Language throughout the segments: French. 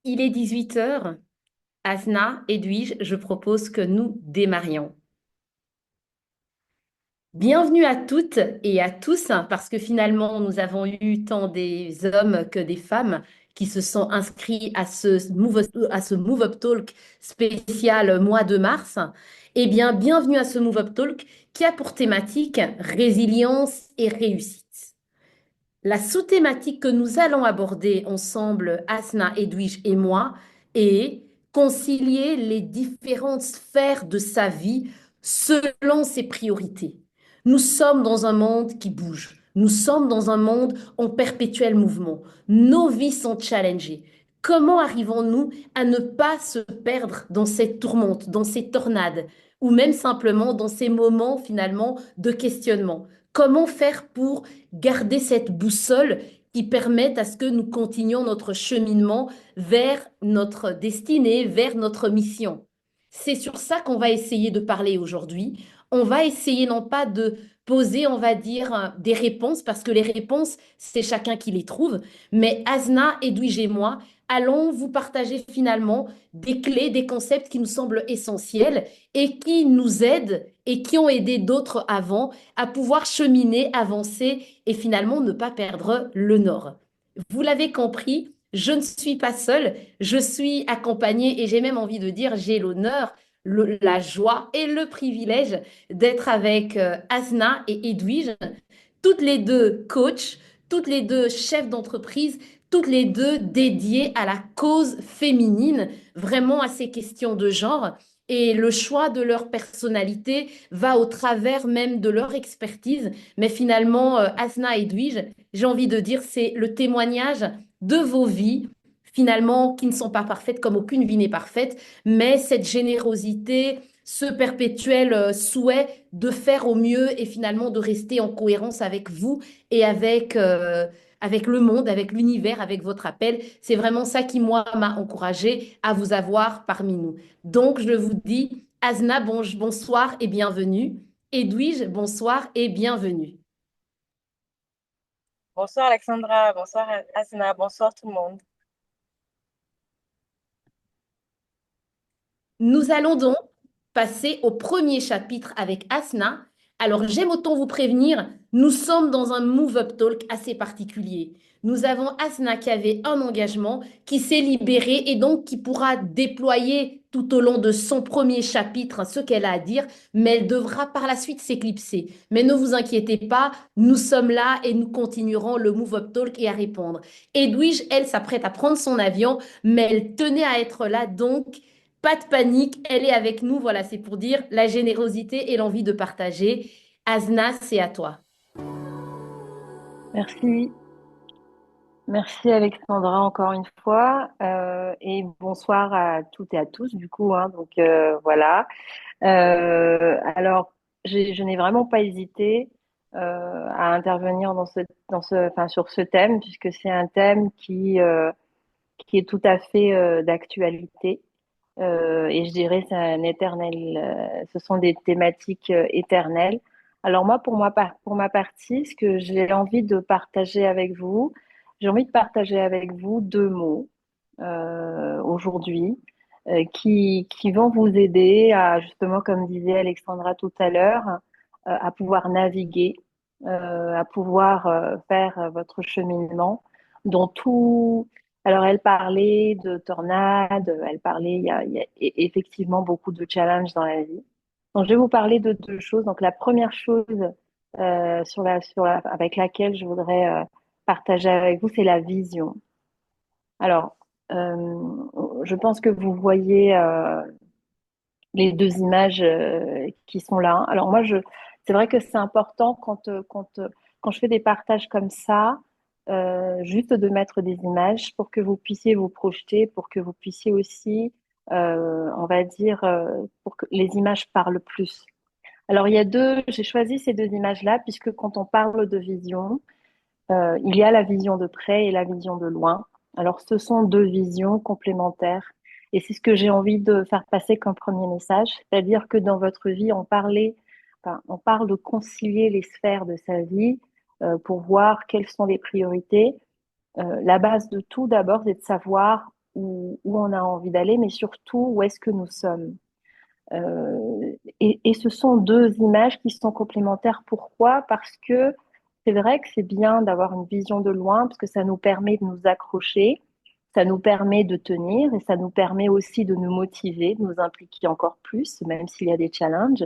Il est 18 heures. Asna, Edwige, je propose que nous démarrions. Bienvenue à toutes et à tous, parce que finalement, nous avons eu tant des hommes que des femmes qui se sont inscrits à ce Move Up Talk spécial mois de mars. Eh bien, bienvenue à ce Move Up Talk qui a pour thématique résilience et réussite. La sous-thématique que nous allons aborder ensemble, Asna, Edwige et moi, est concilier les différentes sphères de sa vie selon ses priorités. Nous sommes dans un monde qui bouge. Nous sommes dans un monde en perpétuel mouvement. Nos vies sont challengées. Comment arrivons-nous à ne pas se perdre dans cette tourmente, dans ces tornades, ou même simplement dans ces moments finalement de questionnement? Comment faire pour garder cette boussole qui permette à ce que nous continuions notre cheminement vers notre destinée, vers notre mission. C'est sur ça qu'on va essayer de parler aujourd'hui. On va essayer non pas de poser, on va dire, des réponses, parce que les réponses, c'est chacun qui les trouve, mais Asna, Edwige et moi allons vous partager finalement des clés, des concepts qui nous semblent essentiels et qui nous aident et qui ont aidé d'autres avant à pouvoir cheminer, avancer et finalement ne pas perdre le nord. Vous l'avez compris, je ne suis pas seule, je suis accompagnée et j'ai même envie de dire, j'ai l'honneur, la joie et le privilège d'être avec Asna et Edwige, toutes les deux coachs, toutes les deux chefs d'entreprise, toutes les deux dédiées à la cause féminine, vraiment à ces questions de genre. Et le choix de leur personnalité va au travers même de leur expertise. Mais finalement, Asna et Edwige, j'ai envie de dire, c'est le témoignage de vos vies, finalement, qui ne sont pas parfaites, comme aucune vie n'est parfaite, mais cette générosité, ce perpétuel souhait de faire au mieux et finalement de rester en cohérence avec vous et avec le monde, avec l'univers, avec votre appel. C'est vraiment ça qui, moi, m'a encouragé à vous avoir parmi nous. Donc, je vous dis, Asna, bonsoir et bienvenue. Edwige, bonsoir et bienvenue. Bonsoir Alexandra, bonsoir Asina, bonsoir tout le monde. Nous allons donc passer au premier chapitre avec Asna. Alors, j'aime autant vous prévenir, nous sommes dans un move-up talk assez particulier. Nous avons Asna qui avait un engagement, qui s'est libéré et donc qui pourra déployer tout au long de son premier chapitre ce qu'elle a à dire, mais elle devra par la suite s'éclipser. Mais ne vous inquiétez pas, nous sommes là et nous continuerons le move-up talk et à répondre. Edwige, elle, s'apprête à prendre son avion, mais elle tenait à être là, donc pas de panique, elle est avec nous. Voilà, c'est pour dire la générosité et l'envie de partager. Asna, c'est à toi. Merci, merci Alexandra encore une fois et bonsoir à toutes et à tous du coup, hein, donc voilà. Alors je n'ai vraiment pas hésité à intervenir enfin, sur ce thème puisque c'est un thème qui est tout à fait d'actualité. Et je dirais c'est un éternel, ce sont des thématiques éternelles. Alors moi, pour ma partie, ce que j'ai envie de partager avec vous, j'ai envie de partager avec vous deux mots aujourd'hui qui vont vous aider à, justement, comme disait Alexandra tout à l'heure, à pouvoir naviguer, à pouvoir faire votre cheminement dans tout. Alors, elle parlait de tornades, elle parlait, il y a effectivement beaucoup de challenges dans la vie. Donc, je vais vous parler de deux choses. Donc, la première chose avec laquelle je voudrais partager avec vous, c'est la vision. Alors, je pense que vous voyez les deux images qui sont là. Alors, c'est vrai que c'est important quand je fais des partages comme ça, juste de mettre des images pour que vous puissiez vous projeter, pour que vous puissiez aussi, on va dire, pour que les images parlent plus. Alors, j'ai choisi ces deux images-là puisque quand on parle de vision, il y a la vision de près et la vision de loin. Alors, ce sont deux visions complémentaires. Et c'est ce que j'ai envie de faire passer comme premier message. C'est-à-dire que dans votre vie, on parle de concilier les sphères de sa vie pour voir quelles sont les priorités. La base de tout, d'abord, c'est de savoir. où on a envie d'aller, mais surtout où est-ce que nous sommes. Et ce sont deux images qui sont complémentaires. Pourquoi? Parce que c'est vrai que c'est bien d'avoir une vision de loin, parce que ça nous permet de nous accrocher, ça nous permet de tenir et ça nous permet aussi de nous motiver, de nous impliquer encore plus, même s'il y a des challenges.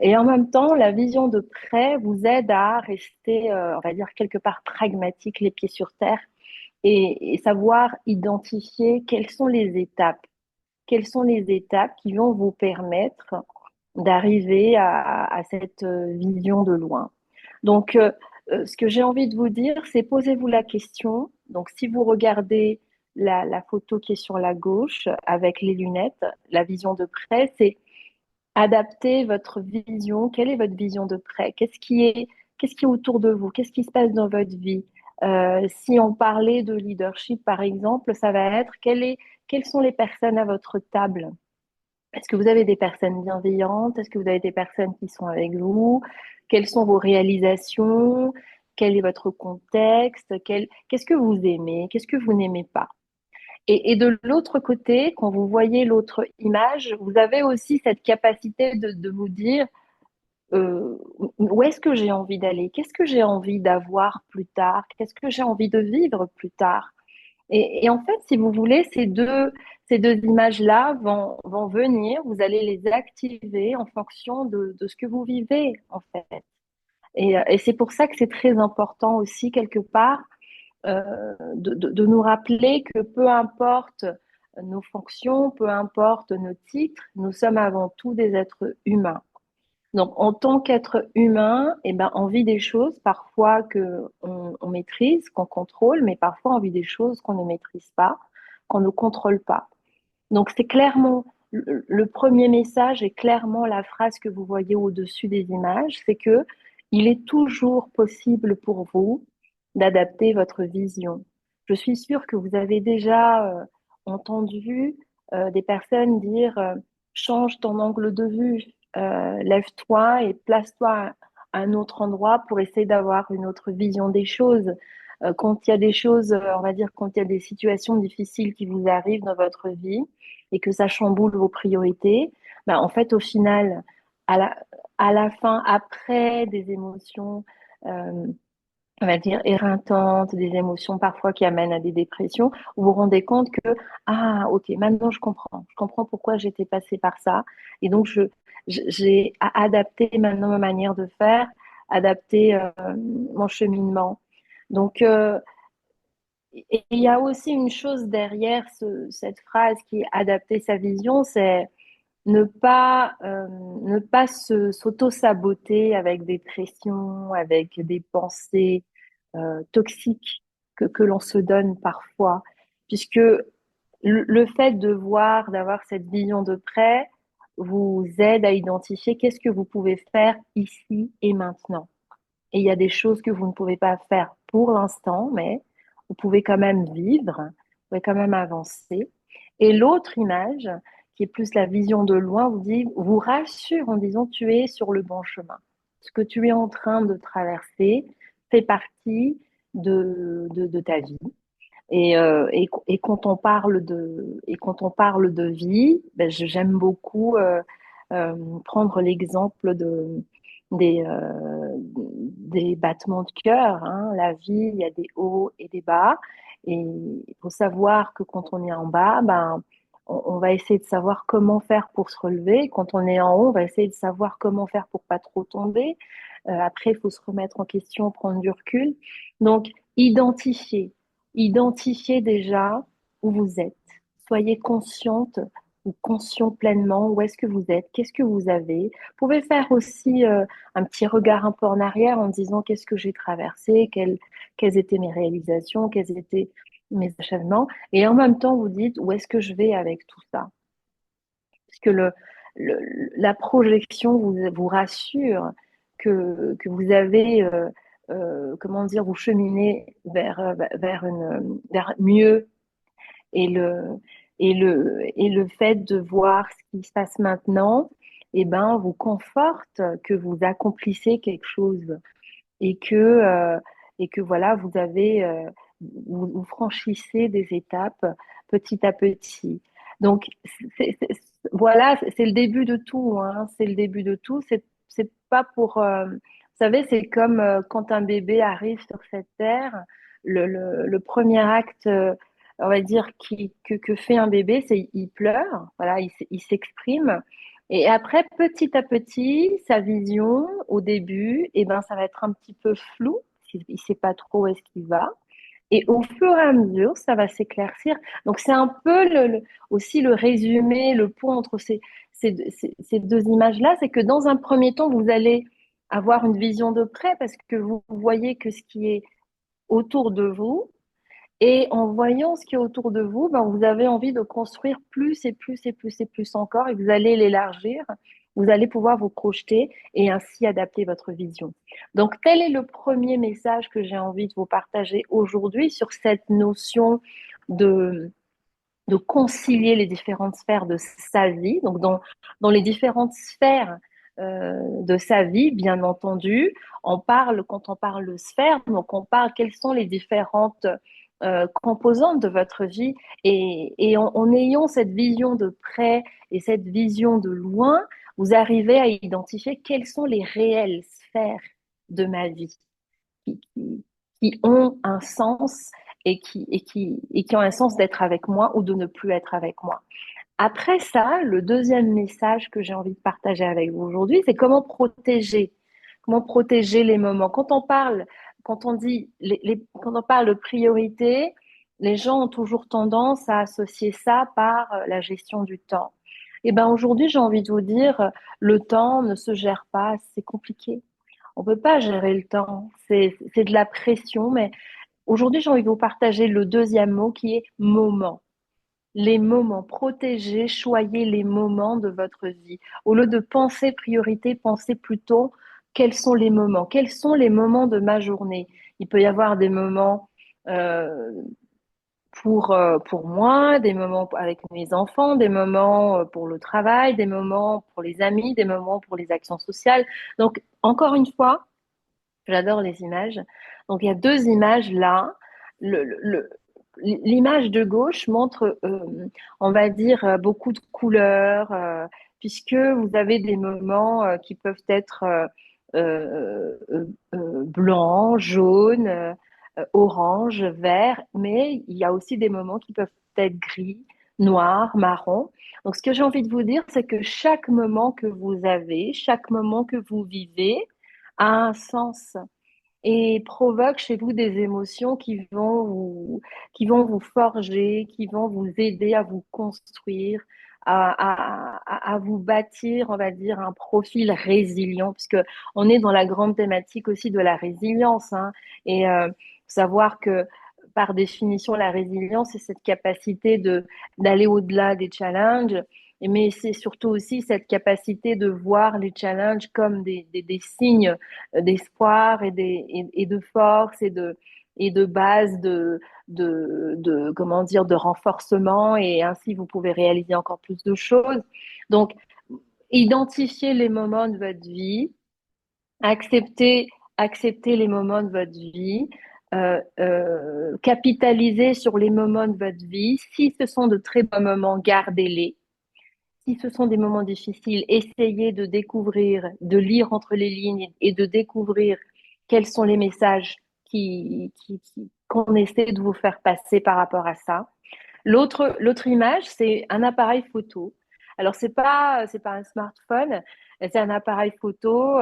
Et en même temps, la vision de près vous aide à rester, on va dire, quelque part pragmatique, les pieds sur terre, et savoir identifier quelles sont les étapes qui vont vous permettre d'arriver à cette vision de loin. Donc, ce que j'ai envie de vous dire, c'est posez-vous la question. Donc, si vous regardez la photo qui est sur la gauche avec les lunettes, la vision de près, c'est adapter votre vision. Quelle est votre vision de près? Qu'est-ce qui est autour de vous? Qu'est-ce qui se passe dans votre vie? Si on parlait de leadership, par exemple, ça va être quelles sont les personnes à votre table? Est-ce que vous avez des personnes bienveillantes? Est-ce que vous avez des personnes qui sont avec vous? Quelles sont vos réalisations? Quel est votre contexte? Qu'est-ce que vous aimez? Qu'est-ce que vous n'aimez pas? Et de l'autre côté, quand vous voyez l'autre image, vous avez aussi cette capacité de vous dire où est-ce que j'ai envie d'aller? Qu'est-ce que j'ai envie d'avoir plus tard? Qu'est-ce que j'ai envie de vivre plus tard? Et en fait, si vous voulez, ces deux images-là vont venir, vous allez les activer en fonction de ce que vous vivez, en fait. Et c'est pour ça que c'est très important aussi, quelque part, de nous rappeler que peu importe nos fonctions, peu importe nos titres, nous sommes avant tout des êtres humains. Donc, en tant qu'être humain, eh ben, on vit des choses parfois que on maîtrise, qu'on contrôle, mais parfois on vit des choses qu'on ne maîtrise pas, qu'on ne contrôle pas. Donc, c'est clairement le premier message est clairement la phrase que vous voyez au-dessus des images, c'est que il est toujours possible pour vous d'adapter votre vision. Je suis sûre que vous avez déjà entendu des personnes dire change ton angle de vue, lève-toi et place-toi à un autre endroit pour essayer d'avoir une autre vision des choses. Quand il y a des choses, on va dire, quand il y a des situations difficiles qui vous arrivent dans votre vie et que ça chamboule vos priorités, ben, en fait, au final, à la, à la fin, après des émotions, euh, on va dire, éreintantes, des émotions parfois qui amènent à des dépressions, vous vous rendez compte que, ah, ok, maintenant je comprends pourquoi j'étais passée par ça. Et donc, j'ai adapté maintenant ma manière de faire, adapté mon cheminement. Donc, et il y a aussi une chose derrière cette phrase qui est adapter sa vision, c'est ne pas s'auto-saboter avec des pressions, avec des pensées toxiques que l'on se donne parfois, puisque le fait de voir, d'avoir cette vision de près, vous aide à identifier qu'est-ce que vous pouvez faire ici et maintenant. Et il y a des choses que vous ne pouvez pas faire pour l'instant, mais vous pouvez quand même vivre, vous pouvez quand même avancer. Et l'autre image, qui est plus la vision de loin, vous dit, vous rassure en disant tu es sur le bon chemin. Ce que tu es en train de traverser fait partie de ta vie. Et quand on parle de vie, ben, j'aime beaucoup prendre l'exemple des battements de cœur. Hein. La vie, il y a des hauts et des bas. Et il faut savoir que quand on est en bas, ben, on va essayer de savoir comment faire pour se relever. Quand on est en haut, on va essayer de savoir comment faire pour pas trop tomber. Après, il faut se remettre en question, prendre du recul. Donc, identifier. Identifiez déjà où vous êtes. Soyez consciente ou conscient pleinement où est-ce que vous êtes, qu'est-ce que vous avez. Vous pouvez faire aussi un petit regard un peu en arrière en disant qu'est-ce que j'ai traversé, quelles étaient mes réalisations, quels étaient mes achèvements. Et en même temps, vous dites où est-ce que je vais avec tout ça. Puisque la projection vous rassure que vous avez, comment dire, vous cheminez vers mieux et et le fait de voir ce qui se passe maintenant, eh ben, vous conforte que vous accomplissez quelque chose et et que voilà, vous avez vous franchissez des étapes petit à petit. Donc, voilà, c'est le début de tout, hein. C'est le début de tout. C'est pas pour, vous savez, c'est comme quand un bébé arrive sur cette terre, le premier acte, on va dire, que fait un bébé, c'est il pleure, voilà, il s'exprime. Et après, petit à petit, sa vision, au début, eh ben, ça va être un petit peu flou. Il sait pas trop où est-ce qu'il va. Et au fur et à mesure, ça va s'éclaircir. Donc, c'est un peu aussi le résumé, le pont entre ces deux images-là. C'est que dans un premier temps, vous allez avoir une vision de près parce que vous voyez que ce qui est autour de vous. Et en voyant ce qui est autour de vous, ben, vous avez envie de construire plus et plus et plus et plus encore et vous allez l'élargir. Vous allez pouvoir vous projeter et ainsi adapter votre vision. Donc, tel est le premier message que j'ai envie de vous partager aujourd'hui sur cette notion de, de concilier les différentes sphères de sa vie. Donc, dans les différentes sphères de sa vie, bien entendu, quand on parle de sphère, donc on parle quelles sont les différentes composantes de votre vie et en ayant cette vision de près et cette vision de loin, vous arrivez à identifier quelles sont les réelles sphères de ma vie qui, qui, qui ont un sens et qui ont un sens d'être avec moi ou de ne plus être avec moi. Après ça, le deuxième message que j'ai envie de partager avec vous aujourd'hui, c'est comment protéger les moments. Quand on dit, quand on parle de priorité, les gens ont toujours tendance à associer ça par la gestion du temps. Et ben aujourd'hui, j'ai envie de vous dire, le temps ne se gère pas, c'est compliqué. On peut pas gérer le temps, c'est de la pression, mais aujourd'hui, j'ai envie de vous partager le deuxième mot qui est moment. Les moments, protégez, choyez les moments de votre vie. Au lieu de penser priorité, pensez plutôt quels sont les moments de ma journée. Il peut y avoir des moments euh, pour moi, des moments avec mes enfants, des moments pour le travail, des moments pour les amis, des moments pour les actions sociales. Donc, encore une fois, j'adore les images. Donc, il y a deux images là. L'image de gauche montre, on va dire, beaucoup de couleurs, puisque vous avez des moments qui peuvent être blancs, jaunes, orange, vert, mais il y a aussi des moments qui peuvent être gris, noirs, marron. Donc, ce que j'ai envie de vous dire, c'est que chaque moment que vous avez, chaque moment que vous vivez, a un sens et provoque chez vous des émotions qui vont vous forger, qui vont vous aider à vous construire, à vous bâtir, on va dire, un profil résilient, puisque on est dans la grande thématique aussi de la résilience, hein, et savoir que par définition, la résilience, c'est cette capacité d'aller au-delà des challenges, mais c'est surtout aussi cette capacité de voir les challenges comme des signes d'espoir et de force et de base comment dire, de renforcement et ainsi vous pouvez réaliser encore plus de choses. Donc, identifiez les moments de votre vie, acceptez, acceptez les moments de votre vie, capitalisez sur les moments de votre vie. Si ce sont de très bons moments, gardez-les. Si ce sont des moments difficiles, essayez de découvrir, de lire entre les lignes et de découvrir quels sont les messages qu'on essaie de vous faire passer par rapport à ça. L'autre image, c'est un appareil photo. Alors, c'est pas un smartphone, c'est un appareil photo.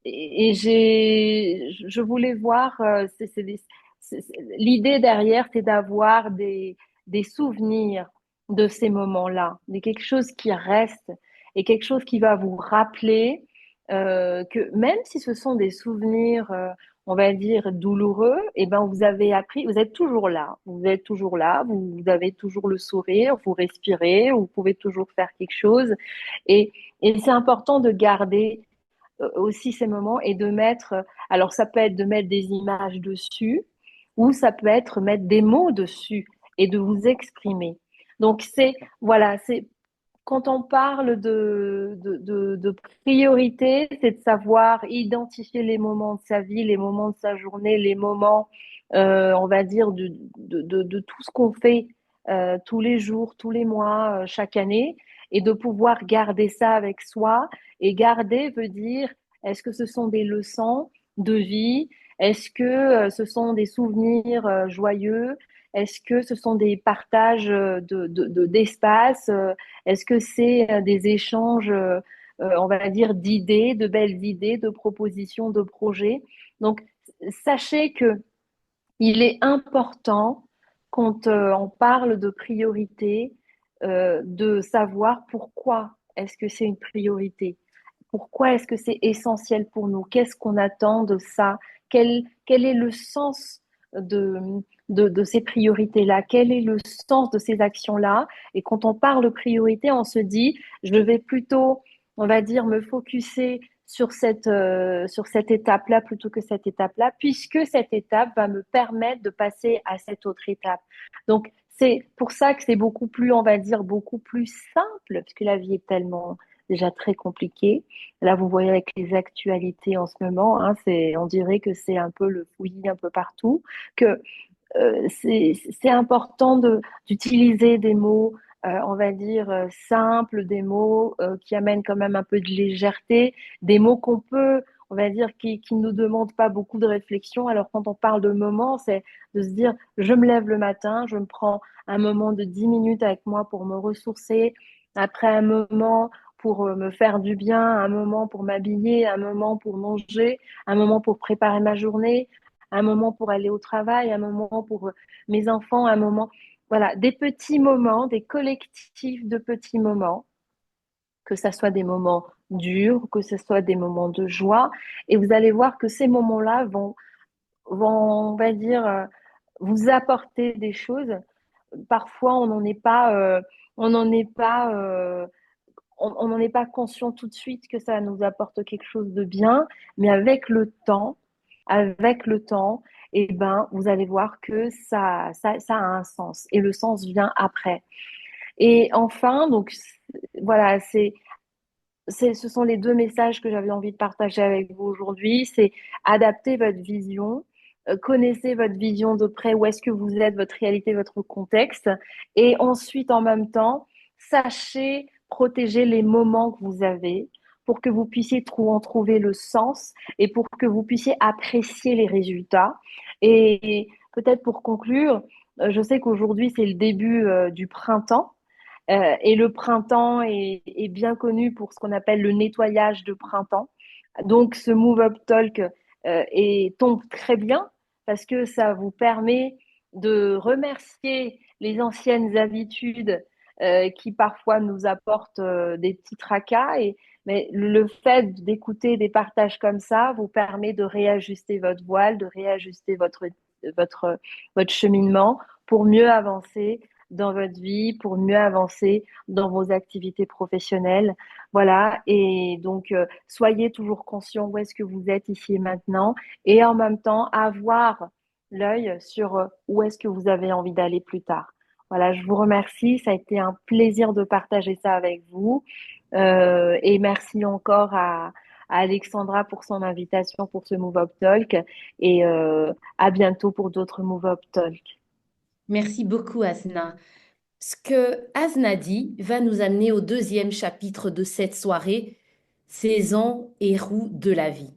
Et je voulais voir, l'idée derrière, c'est d'avoir des souvenirs de ces moments-là, de quelque chose qui reste et quelque chose qui va vous rappeler que même si ce sont des souvenirs, on va dire douloureux, et ben vous avez appris, vous êtes toujours là, vous êtes toujours là, vous avez toujours le sourire, vous respirez, vous pouvez toujours faire quelque chose, et, et c'est important de garder aussi ces moments et de mettre, alors ça peut être de mettre des images dessus, ou ça peut être mettre des mots dessus et de vous exprimer. Donc voilà, c'est quand on parle de priorité, c'est de savoir identifier les moments de sa vie, les moments de sa journée, les moments on va dire, de tout ce qu'on fait tous les jours, tous les mois, chaque année, et de pouvoir garder ça avec soi. Et garder veut dire, est-ce que ce sont des leçons de vie? Est-ce que ce sont des souvenirs joyeux? Est-ce que ce sont des partages d'espace? Est-ce que c'est des échanges, on va dire, d'idées, de belles idées, de propositions, de projets? Donc, sachez que il est important, quand on parle de priorité, de savoir pourquoi est-ce que c'est une priorité. Pourquoi est-ce que c'est essentiel pour nous? Qu'est-ce qu'on attend de ça? Quel est le sens de, de ces priorités-là? Quel est le sens de ces actions-là? Et quand on parle de priorité, on se dit, je vais plutôt, on va dire, me focuser sur cette étape-là plutôt que cette étape-là, puisque cette étape va me permettre de passer à cette autre étape. Donc, c'est pour ça que c'est beaucoup plus, on va dire, beaucoup plus simple, puisque la vie est tellement déjà très compliquée. Là, vous voyez avec les actualités en ce moment, hein, on dirait que c'est un peu le fouillis un peu partout, que c'est important d'utiliser des mots, on va dire, simples, des mots qui amènent quand même un peu de légèreté, des mots qu'on peut, on va dire, qui ne nous demandent pas beaucoup de réflexion. Alors, quand on parle de moments, c'est de se dire, je me lève le matin, je me prends un moment de 10 minutes avec moi pour me ressourcer, après un moment pour me faire du bien, un moment pour m'habiller, un moment pour manger, un moment pour préparer ma journée, un moment pour aller au travail, un moment pour mes enfants, un moment, voilà, des petits moments, des collectifs de petits moments, que ce soit des moments durs, que ce soit des moments de joie. Et vous allez voir que ces moments-là on va dire, vous apporter des choses. Parfois, on n'en est pas, on n'en est pas conscient tout de suite que ça nous apporte quelque chose de bien, mais avec le temps, eh ben, vous allez voir que ça a un sens et le sens vient après. Et enfin, donc voilà, ce sont les deux messages que j'avais envie de partager avec vous aujourd'hui. C'est adapter votre vision, connaissez votre vision de près, où est-ce que vous êtes, votre réalité, votre contexte. Et ensuite, en même temps, sachez protéger les moments que vous avez pour que vous puissiez en trouver le sens et pour que vous puissiez apprécier les résultats. Et peut-être pour conclure, je sais qu'aujourd'hui, c'est le début du printemps. Et le printemps est bien connu pour ce qu'on appelle le nettoyage de printemps. Donc, ce Move Up Talk tombe très bien parce que ça vous permet de remercier les anciennes habitudes qui parfois nous apportent des petits tracas. Mais le fait d'écouter des partages comme ça vous permet de réajuster votre voile, de réajuster votre, votre cheminement pour mieux avancer dans votre vie, pour mieux avancer dans vos activités professionnelles. Voilà, et donc soyez toujours conscient où est-ce que vous êtes ici et maintenant, et en même temps avoir l'œil sur où est-ce que vous avez envie d'aller plus tard. Voilà, je vous remercie, ça a été un plaisir de partager ça avec vous, et merci encore à Alexandra pour son invitation pour ce Move Up Talk, et à bientôt pour d'autres Move Up Talk. Merci beaucoup, Asna. Ce que Asna dit va nous amener au deuxième chapitre de cette soirée, saison et roue de la vie.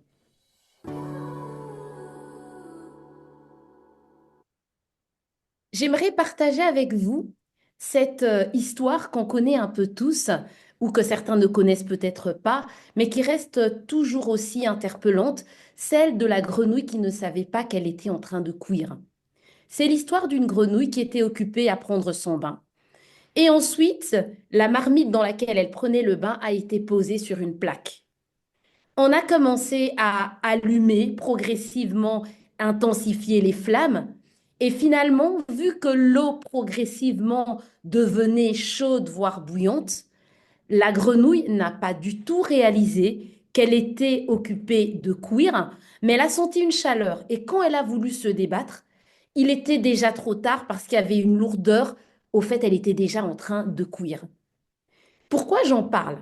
J'aimerais partager avec vous cette histoire qu'on connaît un peu tous, ou que certains ne connaissent peut-être pas, mais qui reste toujours aussi interpellante, celle de la grenouille qui ne savait pas qu'elle était en train de cuire. C'est l'histoire d'une grenouille qui était occupée à prendre son bain. Et ensuite, la marmite dans laquelle elle prenait le bain a été posée sur une plaque. On a commencé à allumer progressivement, intensifier les flammes. Et finalement, vu que l'eau progressivement devenait chaude, voire bouillante, la grenouille n'a pas du tout réalisé qu'elle était occupée de cuire, mais elle a senti une chaleur. Et quand elle a voulu se débattre, il était déjà trop tard parce qu'il y avait une lourdeur. Au fait, elle était déjà en train de cuire. Pourquoi j'en parle?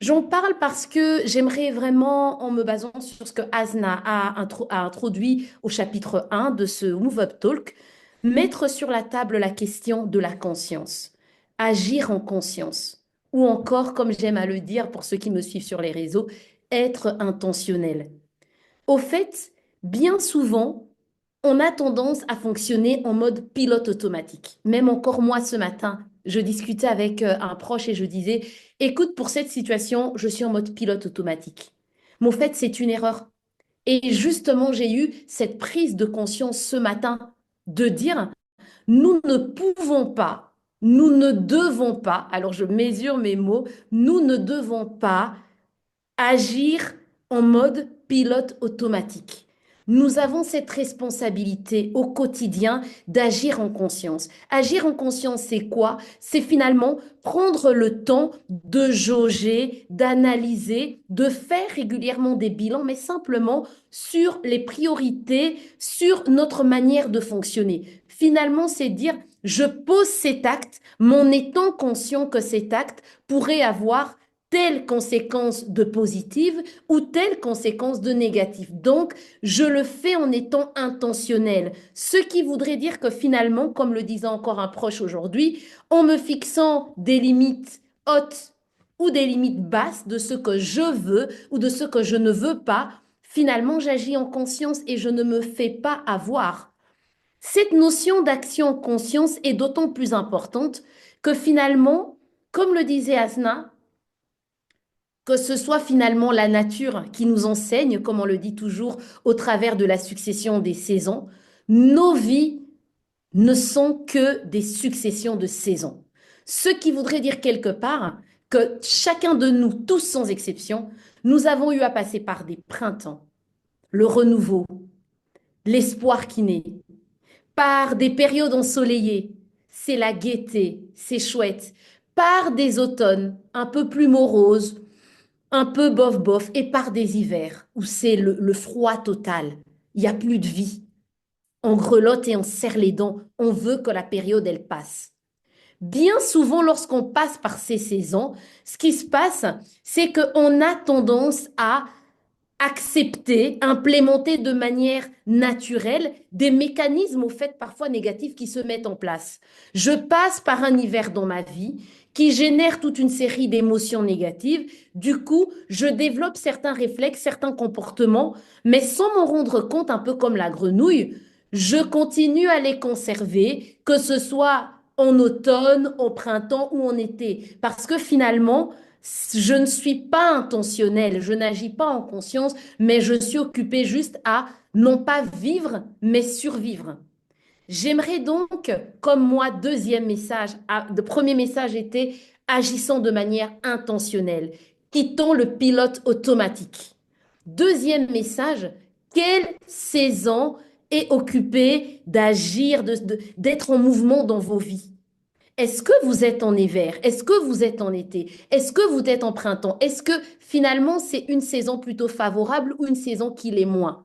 J'en parle parce que j'aimerais vraiment, en me basant sur ce que Asna a introduit au chapitre 1 de ce Move Up Talk, mettre sur la table la question de la conscience, agir en conscience, ou encore, comme j'aime à le dire pour ceux qui me suivent sur les réseaux, être intentionnel. Au fait, bien souvent, on a tendance à fonctionner en mode pilote automatique. Même encore moi ce matin, je discutais avec un proche et je disais, écoute, pour cette situation, je suis en mode pilote automatique. Mais au fait, c'est une erreur. Et justement, j'ai eu cette prise de conscience ce matin de dire, nous ne pouvons pas, nous ne devons pas, alors je mesure mes mots, nous ne devons pas agir en mode pilote automatique. Nous avons cette responsabilité au quotidien d'agir en conscience. Agir en conscience, c'est quoi? C'est finalement prendre le temps de jauger, d'analyser, de faire régulièrement des bilans, mais simplement sur les priorités, sur notre manière de fonctionner. Finalement, c'est dire, je pose cet acte, mais en étant conscient que cet acte pourrait avoir telle conséquence de positive ou telle conséquence de négative. Donc, je le fais en étant intentionnel. Ce qui voudrait dire que finalement, comme le disait encore un proche aujourd'hui, en me fixant des limites hautes ou des limites basses de ce que je veux ou de ce que je ne veux pas, finalement, j'agis en conscience et je ne me fais pas avoir. Cette notion d'action en conscience est d'autant plus importante que finalement, comme le disait Asna, que ce soit finalement la nature qui nous enseigne, comme on le dit toujours, au travers de la succession des saisons, nos vies ne sont que des successions de saisons. Ce qui voudrait dire quelque part que chacun de nous, tous sans exception, nous avons eu à passer par des printemps, le renouveau, l'espoir qui naît, par des périodes ensoleillées, c'est la gaieté, c'est chouette, par des automnes un peu plus moroses, un peu bof-bof, et par des hivers où c'est le froid total. Il n'y a plus de vie. On grelotte et on serre les dents. On veut que la période, elle passe. Bien souvent, lorsqu'on passe par ces saisons, ce qui se passe, c'est qu'on a tendance à accepter, implémenter de manière naturelle des mécanismes au fait parfois négatifs qui se mettent en place. Je passe par un hiver dans ma vie qui génère toute une série d'émotions négatives. Du coup, je développe certains réflexes, certains comportements, mais sans m'en rendre compte, un peu comme la grenouille, je continue à les conserver, que ce soit en automne, au printemps ou en été, parce que finalement, je ne suis pas intentionnelle, je n'agis pas en conscience, mais je suis occupée juste à non pas vivre, mais survivre. J'aimerais donc, comme moi, deuxième message, le premier message était agissant de manière intentionnelle, quittons le pilote automatique. Deuxième message, quelle saison est occupée d'agir, d'être en mouvement dans vos vies? Est-ce que vous êtes en hiver? Est-ce que vous êtes en été? Est-ce que vous êtes en printemps? Est-ce que finalement c'est une saison plutôt favorable ou une saison qui l'est moins?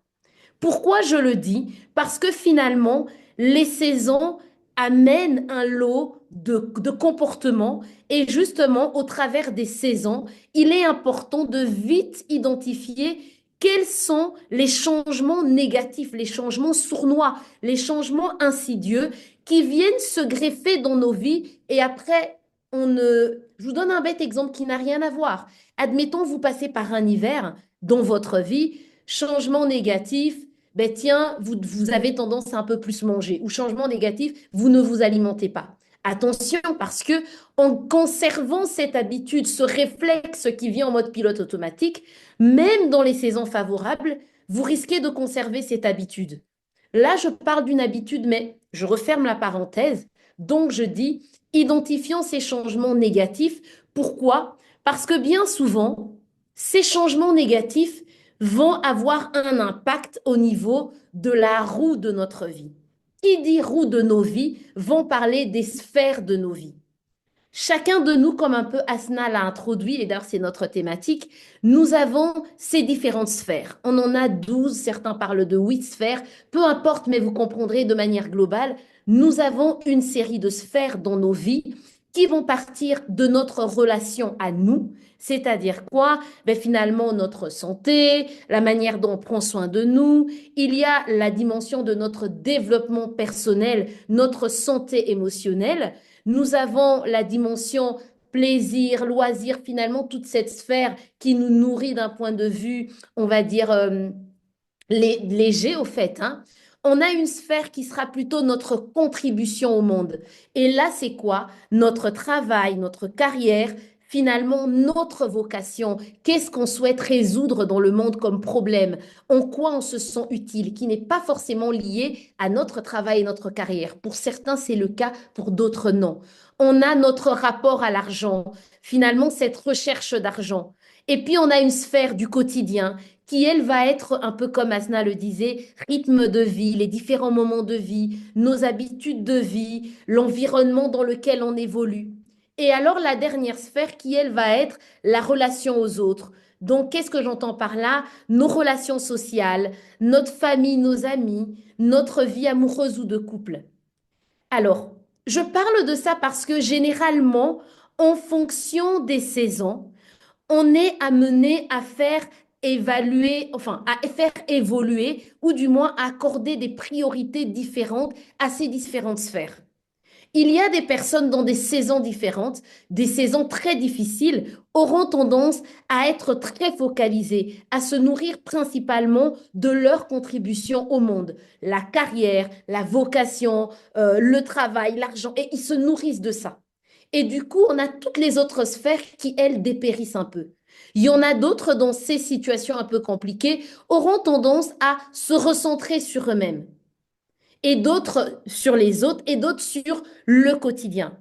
Pourquoi je le dis? Parce que finalement, les saisons amènent un lot de comportements et justement, au travers des saisons, il est important de vite identifier quels sont les changements négatifs, les changements sournois, les changements insidieux qui viennent se greffer dans nos vies et après, on ne... Je vous donne un bête exemple qui n'a rien à voir. Admettons, vous passez par un hiver dans votre vie, changement négatif, ben tiens, vous avez tendance à un peu plus manger. Ou changement négatif, vous ne vous alimentez pas. Attention, parce que en conservant cette habitude, ce réflexe qui vient en mode pilote automatique, même dans les saisons favorables, vous risquez de conserver cette habitude. Là, je parle d'une habitude, mais je referme la parenthèse. Donc, je dis, identifiant ces changements négatifs. Pourquoi? Parce que bien souvent, ces changements négatifs vont avoir un impact au niveau de la roue de notre vie. Qui dit roue de nos vies vont parler des sphères de nos vies. Chacun de nous, comme un peu Asna l'a introduit, et d'ailleurs c'est notre thématique, nous avons ces différentes sphères. On en a 12, certains parlent de 8 sphères, peu importe, mais vous comprendrez de manière globale, nous avons une série de sphères dans nos vies qui vont partir de notre relation à nous, c'est-à-dire quoi? Ben finalement, notre santé, la manière dont on prend soin de nous, il y a la dimension de notre développement personnel, notre santé émotionnelle. Nous avons la dimension plaisir, loisir, finalement, toute cette sphère qui nous nourrit d'un point de vue, on va dire, léger au fait, hein. On a une sphère qui sera plutôt notre contribution au monde. Et là, c'est quoi? Notre travail, notre carrière, finalement, notre vocation. Qu'est-ce qu'on souhaite résoudre dans le monde comme problème? En quoi on se sent utile, qui n'est pas forcément lié à notre travail et notre carrière. Pour certains, c'est le cas, pour d'autres, non. On a notre rapport à l'argent, finalement, cette recherche d'argent. Et puis, on a une sphère du quotidien qui, elle, va être un peu comme Asna le disait, rythme de vie, les différents moments de vie, nos habitudes de vie, l'environnement dans lequel on évolue. Et alors, la dernière sphère qui, elle, va être la relation aux autres. Donc, qu'est-ce que j'entends par là? Nos relations sociales, notre famille, nos amis, notre vie amoureuse ou de couple. Alors, je parle de ça parce que généralement, en fonction des saisons, on est amené à faire évaluer, enfin, à faire évoluer ou du moins à accorder des priorités différentes à ces différentes sphères. Il y a des personnes dans des saisons différentes, des saisons très difficiles, auront tendance à être très focalisées, à se nourrir principalement de leur contribution au monde, la carrière, la vocation, le travail, l'argent, et ils se nourrissent de ça. Et du coup, on a toutes les autres sphères qui, elles, dépérissent un peu. Il y en a d'autres dans ces situations un peu compliquées, auront tendance à se recentrer sur eux-mêmes, et d'autres sur les autres, et d'autres sur le quotidien.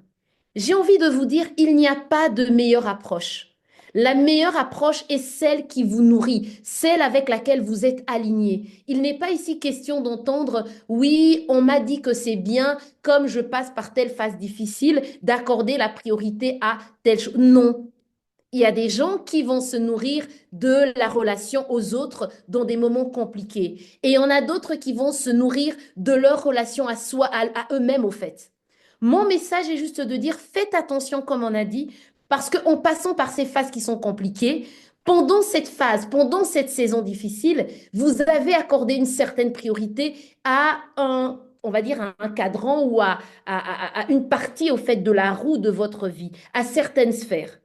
J'ai envie de vous dire, il n'y a pas de meilleure approche. La meilleure approche est celle qui vous nourrit, celle avec laquelle vous êtes aligné. Il n'est pas ici question d'entendre, oui, on m'a dit que c'est bien, comme je passe par telle phase difficile, d'accorder la priorité à telle chose. Non, il y a des gens qui vont se nourrir de la relation aux autres dans des moments compliqués. Et il y en a d'autres qui vont se nourrir de leur relation à soi, à eux-mêmes, au fait. Mon message est juste de dire, faites attention, comme on a dit, parce qu'en passant par ces phases qui sont compliquées, pendant cette phase, pendant cette saison difficile, vous avez accordé une certaine priorité à un, on va dire, un cadran ou à une partie, au fait, de la roue de votre vie, à certaines sphères.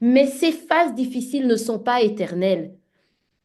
Mais ces phases difficiles ne sont pas éternelles.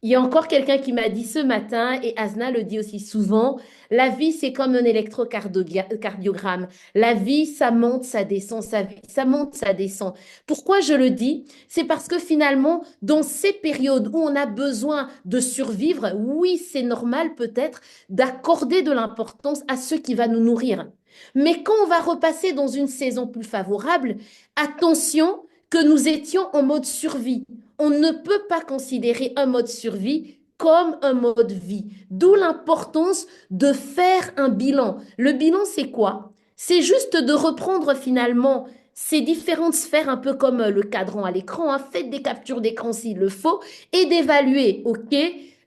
Il y a encore quelqu'un qui m'a dit ce matin, et Asna le dit aussi souvent, la vie, c'est comme un électrocardiogramme. La vie, ça monte, ça descend, ça monte, ça descend. Pourquoi je le dis? C'est parce que finalement, dans ces périodes où on a besoin de survivre, oui, c'est normal peut-être d'accorder de l'importance à ce qui va nous nourrir. Mais quand on va repasser dans une saison plus favorable, attention que nous étions en mode survie. On ne peut pas considérer un mode survie comme un mode vie. D'où l'importance de faire un bilan. Le bilan, c'est quoi? C'est juste de reprendre finalement ces différentes sphères, un peu comme le cadran à l'écran, hein. Faites des captures d'écran s'il le faut, et d'évaluer, OK,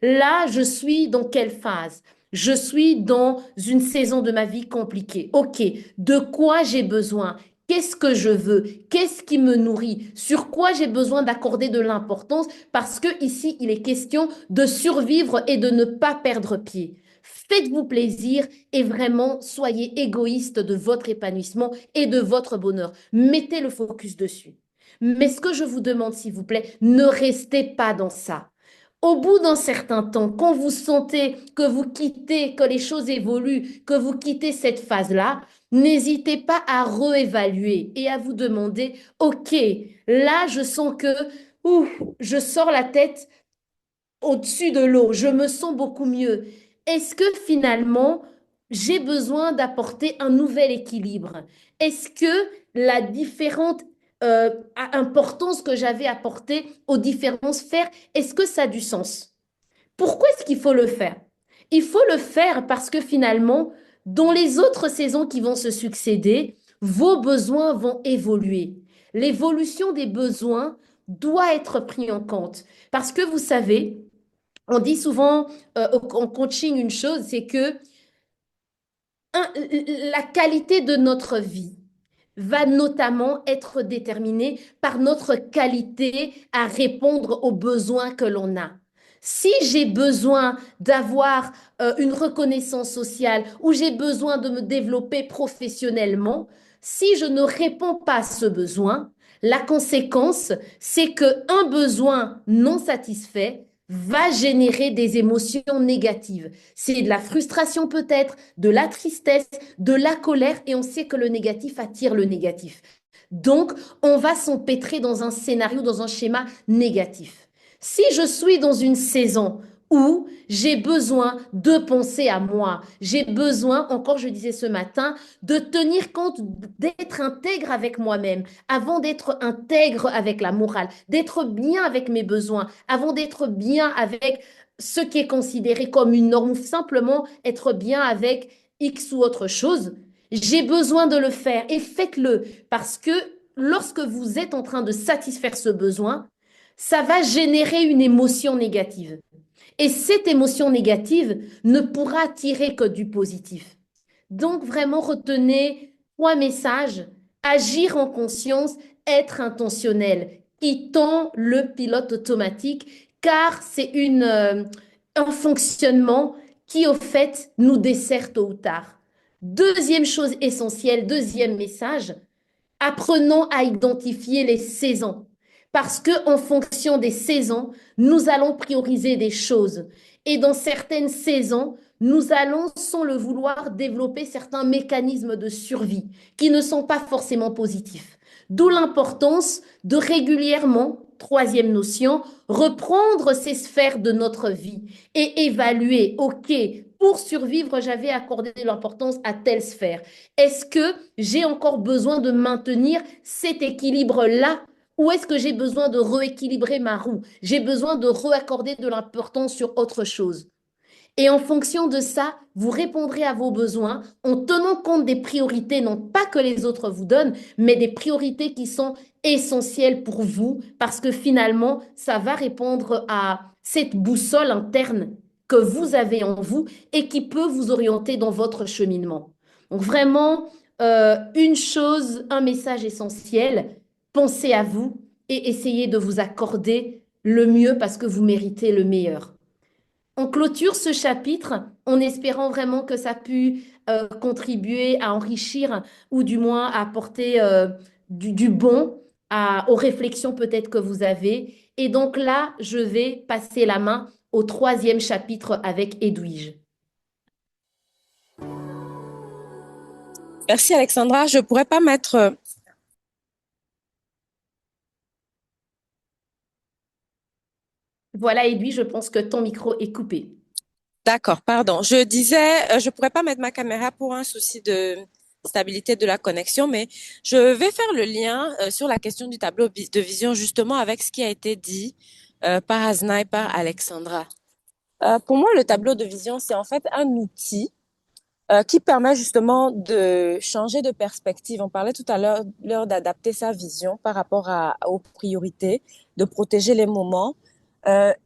là, je suis dans quelle phase? Je suis dans une saison de ma vie compliquée. OK, de quoi j'ai besoin? Qu'est-ce que je veux? Qu'est-ce qui me nourrit? Sur quoi j'ai besoin d'accorder de l'importance? Parce que ici, il est question de survivre et de ne pas perdre pied. Faites-vous plaisir et vraiment soyez égoïste de votre épanouissement et de votre bonheur. Mettez le focus dessus. Mais ce que je vous demande, s'il vous plaît, ne restez pas dans ça. Au bout d'un certain temps, quand vous sentez que vous quittez, que les choses évoluent, que vous quittez cette phase-là, n'hésitez pas à réévaluer et à vous demander, OK, là, je sens que ouf, je sors la tête au-dessus de l'eau, je me sens beaucoup mieux. Est-ce que finalement, j'ai besoin d'apporter un nouvel équilibre? Est-ce que la différente importance que j'avais apportée aux différentes sphères, est-ce que ça a du sens? Pourquoi est-ce qu'il faut le faire? Il faut le faire parce que finalement, dans les autres saisons qui vont se succéder, vos besoins vont évoluer. L'évolution des besoins doit être prise en compte. Parce que vous savez, on dit souvent en coaching une chose, c'est que la qualité de notre vie va notamment être déterminé par notre qualité à répondre aux besoins que l'on a. Si j'ai besoin d'avoir une reconnaissance sociale ou j'ai besoin de me développer professionnellement, si je ne réponds pas à ce besoin, la conséquence, c'est qu'un besoin non satisfait va générer des émotions négatives. C'est de la frustration peut-être, de la tristesse, de la colère, et on sait que le négatif attire le négatif. Donc, on va s'empêtrer dans un scénario, dans un schéma négatif. Si je suis dans une saison où j'ai besoin de penser à moi, j'ai besoin, encore je disais ce matin, de tenir compte, d'être intègre avec moi-même, avant d'être intègre avec la morale, d'être bien avec mes besoins, avant d'être bien avec ce qui est considéré comme une norme ou simplement être bien avec X ou autre chose, j'ai besoin de le faire et faites-le parce que lorsque vous êtes en train de satisfaire ce besoin, ça va générer une émotion négative. Et cette émotion négative ne pourra attirer que du positif. Donc, vraiment, retenez trois messages. Agir en conscience, être intentionnel. Quittons le pilote automatique, car c'est un fonctionnement qui, au fait, nous dessert tôt ou tard. Deuxième chose essentielle, deuxième message, apprenons à identifier les saisons. Parce que en fonction des saisons, nous allons prioriser des choses. Et dans certaines saisons, nous allons, sans le vouloir, développer certains mécanismes de survie qui ne sont pas forcément positifs. D'où l'importance de régulièrement, troisième notion, reprendre ces sphères de notre vie et évaluer, OK, pour survivre, j'avais accordé de l'importance à telle sphère. Est-ce que j'ai encore besoin de maintenir cet équilibre-là ou est-ce que j'ai besoin de rééquilibrer ma roue? J'ai besoin de réaccorder de l'importance sur autre chose. Et en fonction de ça, vous répondrez à vos besoins en tenant compte des priorités, non pas que les autres vous donnent, mais des priorités qui sont essentielles pour vous, parce que finalement, ça va répondre à cette boussole interne que vous avez en vous et qui peut vous orienter dans votre cheminement. Donc vraiment, une chose, un message essentiel, pensez à vous et essayez de vous accorder le mieux parce que vous méritez le meilleur. On clôture ce chapitre en espérant vraiment que ça a pu contribuer à enrichir ou du moins à apporter du bon aux réflexions peut-être que vous avez. Et donc là, je vais passer la main au troisième chapitre avec Edwige. Merci Alexandra. Je pourrais pas mettre. Voilà, Edwige, je pense que ton micro est coupé. D'accord, pardon. Je disais, je pourrais pas mettre ma caméra pour un souci de stabilité de la connexion, mais je vais faire le lien sur la question du tableau de vision justement avec ce qui a été dit par Azna et par Alexandra. Pour moi, le tableau de vision, c'est en fait un outil qui permet justement de changer de perspective. On parlait tout à l'heure d'adapter sa vision par rapport aux priorités, de protéger les moments.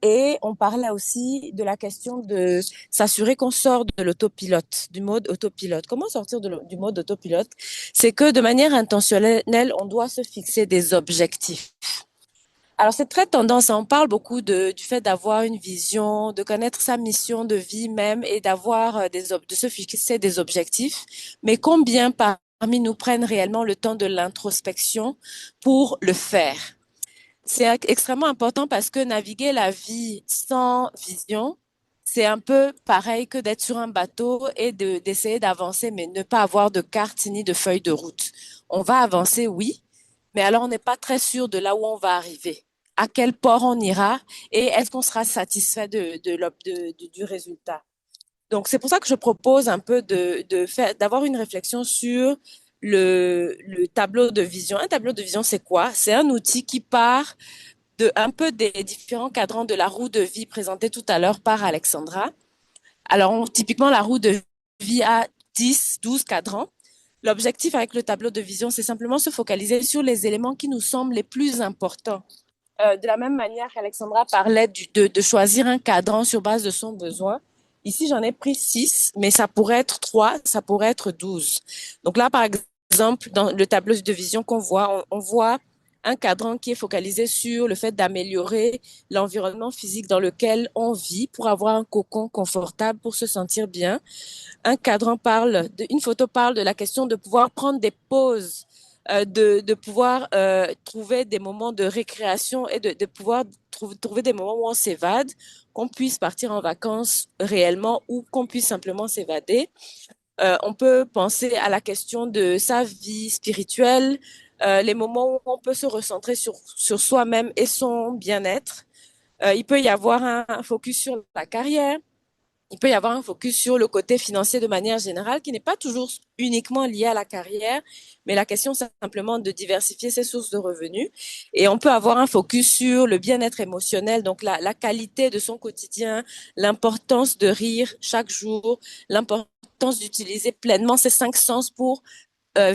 Et on parlait aussi de la question de s'assurer qu'on sort de l'autopilote, du mode autopilote. Comment sortir du mode autopilote? C'est que de manière intentionnelle, on doit se fixer des objectifs. Alors, c'est très tendance. On parle beaucoup du fait d'avoir une vision, de connaître sa mission de vie même et d'avoir de se fixer des objectifs. Mais combien parmi nous prennent réellement le temps de l'introspection pour le faire? C'est extrêmement important parce que naviguer la vie sans vision, c'est un peu pareil que d'être sur un bateau et d'essayer d'avancer, mais ne pas avoir de carte ni de feuille de route. On va avancer, oui, mais alors on n'est pas très sûr de là où on va arriver, à quel port on ira et est-ce qu'on sera satisfait du résultat. Donc c'est pour ça que je propose un peu d'avoir une réflexion sur le tableau de vision. Un tableau de vision, c'est quoi? C'est un outil qui part de un peu des différents cadrans de la roue de vie présentée tout à l'heure par Alexandra. Alors, typiquement, la roue de vie a 10, 12 cadrans. L'objectif avec le tableau de vision, c'est simplement se focaliser sur les éléments qui nous semblent les plus importants. De la même manière qu'Alexandra parlait de choisir un cadran sur base de son besoin. Ici, j'en ai pris 6, mais ça pourrait être 3, ça pourrait être 12. Donc là, par exemple, exemple, dans le tableau de vision qu'on voit, on voit un cadran qui est focalisé sur le fait d'améliorer l'environnement physique dans lequel on vit pour avoir un cocon confortable, pour se sentir bien. Un cadran une photo parle de la question de pouvoir prendre des pauses, de pouvoir trouver des moments de récréation et de pouvoir trouver des moments où on s'évade, qu'on puisse partir en vacances réellement ou qu'on puisse simplement s'évader. On peut penser à la question de sa vie spirituelle, les moments où on peut se recentrer sur soi-même et son bien-être. Il peut y avoir un focus sur la carrière. Il peut y avoir un focus sur le côté financier de manière générale qui n'est pas toujours uniquement lié à la carrière, mais la question c'est simplement de diversifier ses sources de revenus. Et on peut avoir un focus sur le bien-être émotionnel, donc la qualité de son quotidien, l'importance de rire chaque jour, l'importance d'utiliser pleinement ces cinq sens pour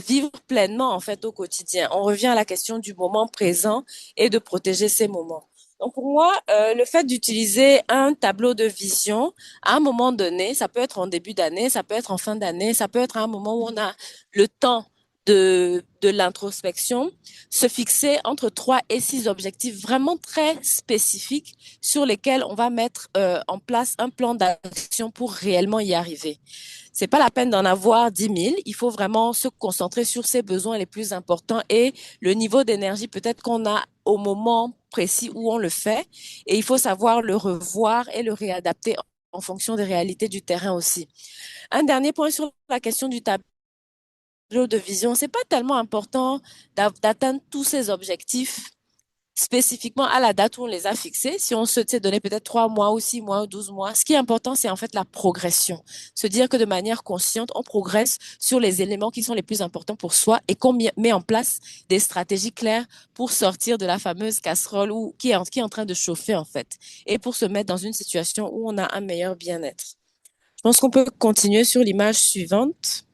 vivre pleinement en fait au quotidien. On revient à la question du moment présent et de protéger ces moments. Donc pour moi, le fait d'utiliser un tableau de vision à un moment donné, ça peut être en début d'année, ça peut être en fin d'année, ça peut être à un moment où on a le temps de l'introspection, se fixer entre 3 et 6 objectifs vraiment très spécifiques sur lesquels on va mettre en place un plan d'action pour réellement y arriver. C'est pas la peine d'en avoir 10 000. Il faut vraiment se concentrer sur ses besoins les plus importants et le niveau d'énergie peut-être qu'on a au moment précis où on le fait. Et il faut savoir le revoir et le réadapter en fonction des réalités du terrain aussi. Un dernier point sur la question du tableau de vision. C'est pas tellement important d'atteindre tous ces objectifs spécifiquement à la date où on les a fixés. Si on se donné peut-être 3 mois ou 6 mois ou 12 mois, ce qui est important, c'est en fait la progression. Se dire que de manière consciente, on progresse sur les éléments qui sont les plus importants pour soi et qu'on met en place des stratégies claires pour sortir de la fameuse casserole qui est en train de chauffer en fait et pour se mettre dans une situation où on a un meilleur bien-être. Je pense qu'on peut continuer sur l'image suivante.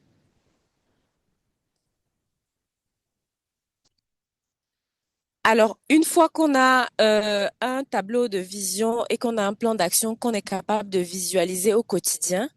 Alors, une fois qu'on a un tableau de vision et qu'on a un plan d'action qu'on est capable de visualiser au quotidien,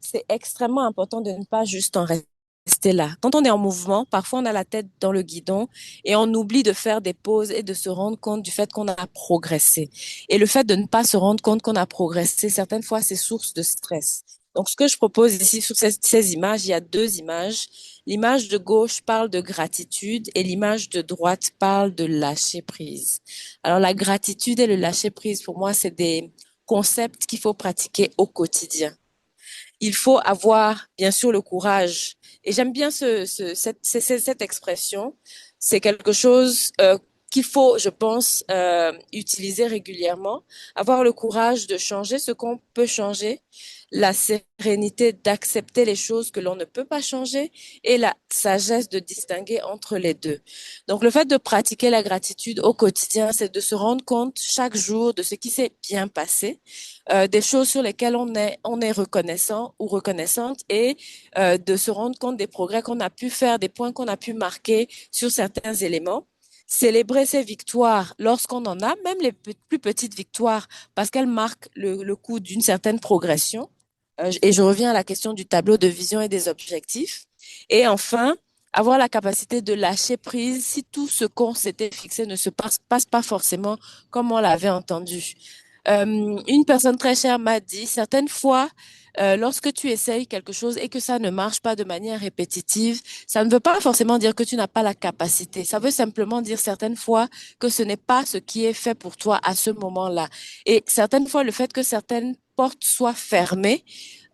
c'est extrêmement important de ne pas juste en rester là. Quand on est en mouvement, parfois on a la tête dans le guidon et on oublie de faire des pauses et de se rendre compte du fait qu'on a progressé. Et le fait de ne pas se rendre compte qu'on a progressé, certaines fois, c'est source de stress. Donc, ce que je propose ici sur ces images, il y a 2 images. L'image de gauche parle de gratitude et l'image de droite parle de lâcher prise. Alors, la gratitude et le lâcher prise, pour moi, c'est des concepts qu'il faut pratiquer au quotidien. Il faut avoir, bien sûr, le courage. Et j'aime bien cette expression. C'est quelque chose qu'il faut, je pense, utiliser régulièrement. Avoir le courage de changer ce qu'on peut changer, la sérénité d'accepter les choses que l'on ne peut pas changer et la sagesse de distinguer entre les deux. Donc, le fait de pratiquer la gratitude au quotidien, c'est de se rendre compte chaque jour de ce qui s'est bien passé, des choses sur lesquelles on est reconnaissant ou reconnaissante et de se rendre compte des progrès qu'on a pu faire, des points qu'on a pu marquer sur certains éléments. Célébrer ces victoires lorsqu'on en a, même les plus petites victoires, parce qu'elles marquent le coup d'une certaine progression. Et je reviens à la question du tableau de vision et des objectifs. Et enfin, avoir la capacité de lâcher prise si tout ce qu'on s'était fixé ne se passe pas forcément comme on l'avait entendu. Une personne très chère m'a dit, certaines fois, lorsque tu essayes quelque chose et que ça ne marche pas de manière répétitive, ça ne veut pas forcément dire que tu n'as pas la capacité. Ça veut simplement dire certaines fois que ce n'est pas ce qui est fait pour toi à ce moment-là. Et certaines fois, le fait que certaines portes soient fermées,